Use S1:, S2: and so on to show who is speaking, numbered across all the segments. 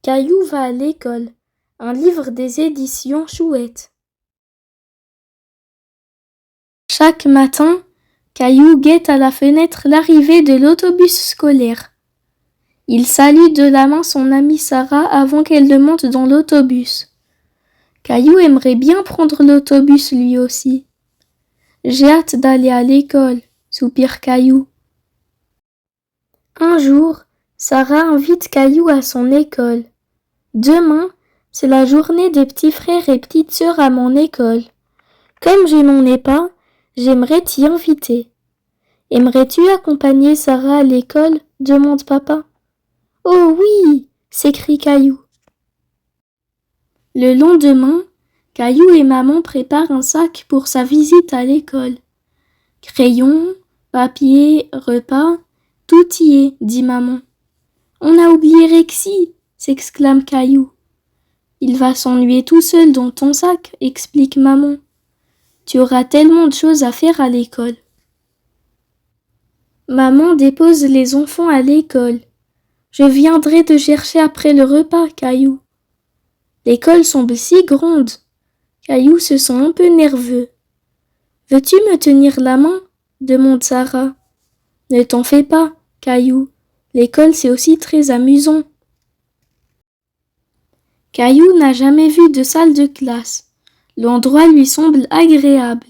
S1: Caillou va à l'école. Un livre des éditions Chouette. Chaque matin, Caillou guette à la fenêtre l'arrivée de l'autobus scolaire. Il salue de la main son amie Sarah avant qu'elle ne monte dans l'autobus. Caillou aimerait bien prendre l'autobus lui aussi. J'ai hâte d'aller à l'école, soupire Caillou. Un jour, Sarah invite Caillou à son école. Demain, c'est la journée des petits frères et petites sœurs à mon école. Comme je n'en ai pas, j'aimerais t'y inviter. Aimerais-tu accompagner Sarah à l'école ? Demande papa. Oh oui, s'écrie Caillou. Le lendemain, Caillou et maman préparent un sac pour sa visite à l'école. Crayon, papier, repas, tout y est, dit maman. On a oublié Rexy, s'exclame Caillou. Il va s'ennuyer tout seul dans ton sac, explique maman. Tu auras tellement de choses à faire à l'école. Maman dépose les enfants à l'école. Je viendrai te chercher après le repas, Caillou. L'école semble si grande. Caillou se sent un peu nerveux. Veux-tu me tenir la main ? Demande Sarah. Ne t'en fais pas, Caillou. L'école c'est aussi très amusant. Caillou n'a jamais vu de salle de classe. L'endroit lui semble agréable.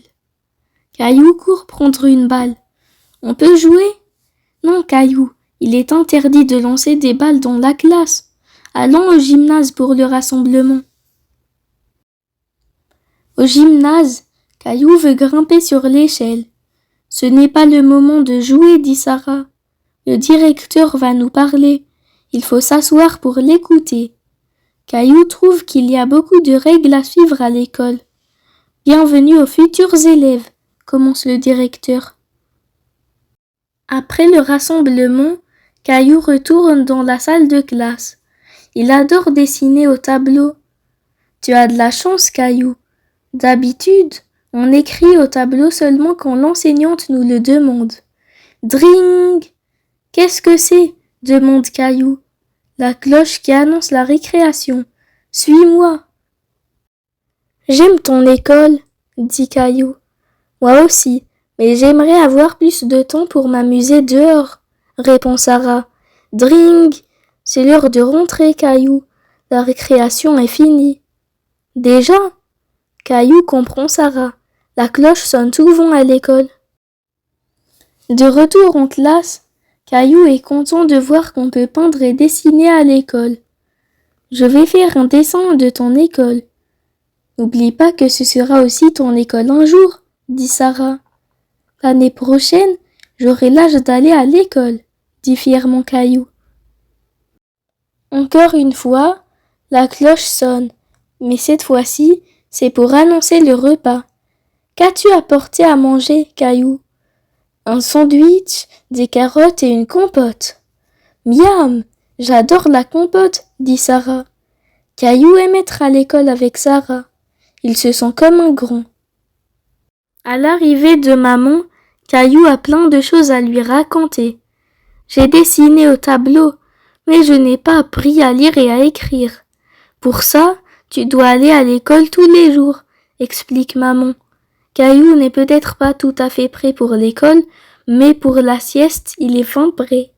S1: Caillou court prendre une balle. On peut jouer ? Non, Caillou, il est interdit de lancer des balles dans la classe. Allons au gymnase pour le rassemblement. Au gymnase, Caillou veut grimper sur l'échelle. Ce n'est pas le moment de jouer, dit Sarah. Le directeur va nous parler. Il faut s'asseoir pour l'écouter. Caillou trouve qu'il y a beaucoup de règles à suivre à l'école. Bienvenue aux futurs élèves, commence le directeur. Après le rassemblement, Caillou retourne dans la salle de classe. Il adore dessiner au tableau. Tu as de la chance, Caillou. D'habitude, on écrit au tableau seulement quand l'enseignante nous le demande. Dring ! Qu'est-ce que c'est ? Demande Caillou. La cloche qui annonce la récréation. Suis-moi. J'aime ton école, dit Caillou. Moi aussi, mais j'aimerais avoir plus de temps pour m'amuser dehors, répond Sarah. Dring ! C'est l'heure de rentrer, Caillou. La récréation est finie. Déjà ? Caillou comprend Sarah. La cloche sonne souvent à l'école. De retour en classe, Caillou est content de voir qu'on peut peindre et dessiner à l'école. Je vais faire un dessin de ton école. N'oublie pas que ce sera aussi ton école un jour, dit Sarah. L'année prochaine, j'aurai l'âge d'aller à l'école, dit fièrement Caillou. Encore une fois, la cloche sonne, mais cette fois-ci, c'est pour annoncer le repas. Qu'as-tu apporté à manger, Caillou ? Un sandwich, des carottes et une compote. Miam, j'adore la compote, dit Sarah. Caillou aime être à l'école avec Sarah. Il se sent comme un grand. À l'arrivée de maman, Caillou a plein de choses à lui raconter. J'ai dessiné au tableau, mais je n'ai pas appris à lire et à écrire. Pour ça, tu dois aller à l'école tous les jours, explique maman. Caillou n'est peut-être pas tout à fait prêt pour l'école, mais pour la sieste, il est fin prêt.